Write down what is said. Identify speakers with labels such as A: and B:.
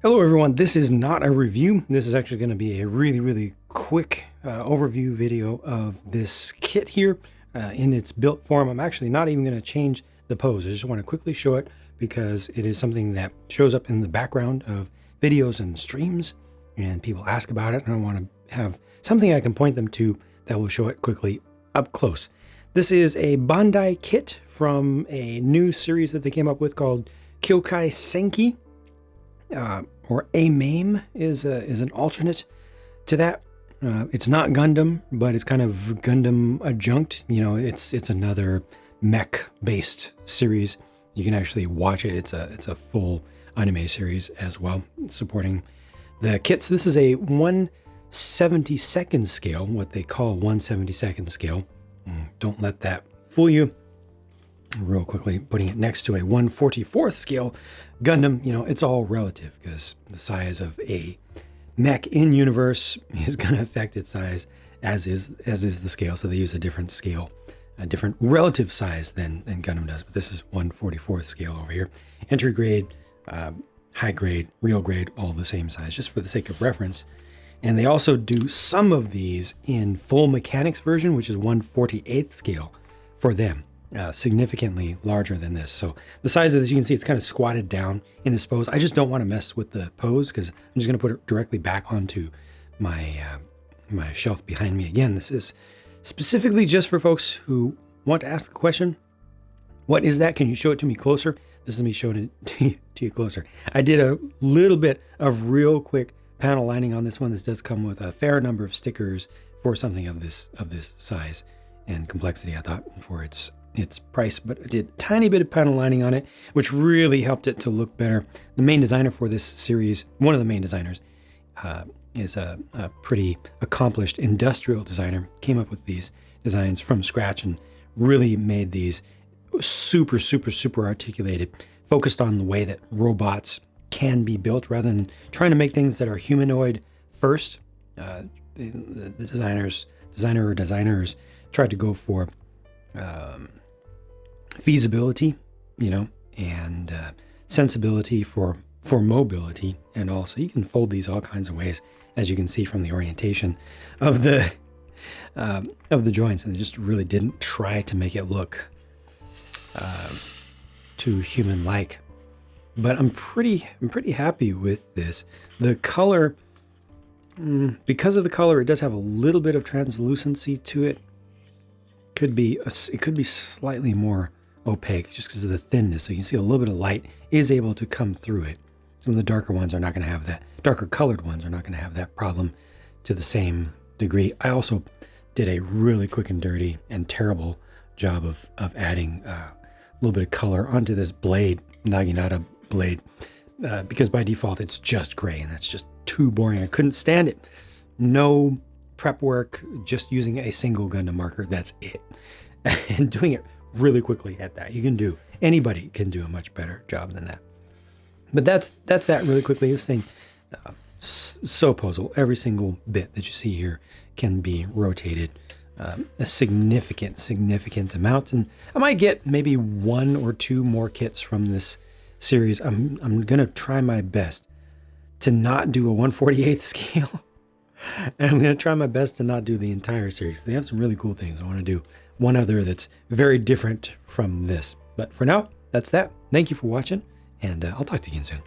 A: Hello everyone, this is not a review. This is actually going to be a really quick overview video of this kit here in its built form. I'm actually not even going to change the pose. I just want to quickly show it because it is something that shows up in the background of videos and streams and people ask about it, and I want to have something I can point them to that will show it quickly up close. This is a Bandai kit from a new series that they came up with called Kyoukai Senki. Or AMAIM is an alternate to that. It's not Gundam, but it's kind of Gundam adjunct. You know, it's another mech based series. You can actually watch it. It's a full anime series as well, supporting the kits. This is a 1/72nd scale, what they call 1/72nd scale. Don't let that fool you. Real quickly, putting it next to a 1/44th scale Gundam, you know, it's all relative because the size of a mech in universe is going to affect its size as is the scale. So they use a different scale, a different relative size than Gundam does. But this is 1/44th scale over here. Entry grade, high grade, real grade, all the same size, just for the sake of reference. And they also do some of these in full mechanics version, which is 1/48th scale for them. Significantly larger than this. So the size of this, you can see it's kind of squatted down in this pose. I just don't want to mess with the pose because I'm just going to put it directly back onto my my shelf behind me. Again, this is specifically just for folks who want to ask the question, what is that? Can you show it to me closer? This is me showing it to you closer. I did a little bit of real quick panel lining on this one. This does come with a fair number of stickers for something of this size and complexity, I thought, for its price, but I did a tiny bit of panel lining on it, which really helped it to look better. The main designer for this series, one of the main designers, is a pretty accomplished industrial designer, came up with these designs from scratch and really made these super articulated, focused on the way that robots can be built rather than trying to make things that are humanoid first. The designers tried to go for feasibility, you know, and sensibility for mobility, and also you can fold these all kinds of ways, as you can see from the orientation of the joints, and they just really didn't try to make it look too human-like. But I'm pretty happy with this. The color, because of the color, it does have a little bit of translucency to it. It could be slightly more opaque just because of the thinness. So you can see a little bit of light is able to come through it. Some of the darker ones are not going to have that. Darker colored ones are not going to have that problem to the same degree. I also did a really quick and dirty and terrible job of adding a little bit of color onto this blade, Naginata blade, because by default it's just gray, and that's just too boring. I couldn't stand it. No prep work, just using a single Gundam marker, that's it. And doing it really quickly at that. Anybody can do a much better job than that. But that's that really quickly. This thing, so poseable. Every single bit that you see here can be rotated a significant amount. And I might get maybe 1 or 2 more kits from this series. I'm gonna try my best to not do a 1/48th scale. And I'm going to try my best to not do the entire series. They have some really cool things. I want to do one other that's very different from this. But for now, that's that. Thank you for watching, and I'll talk to you again soon.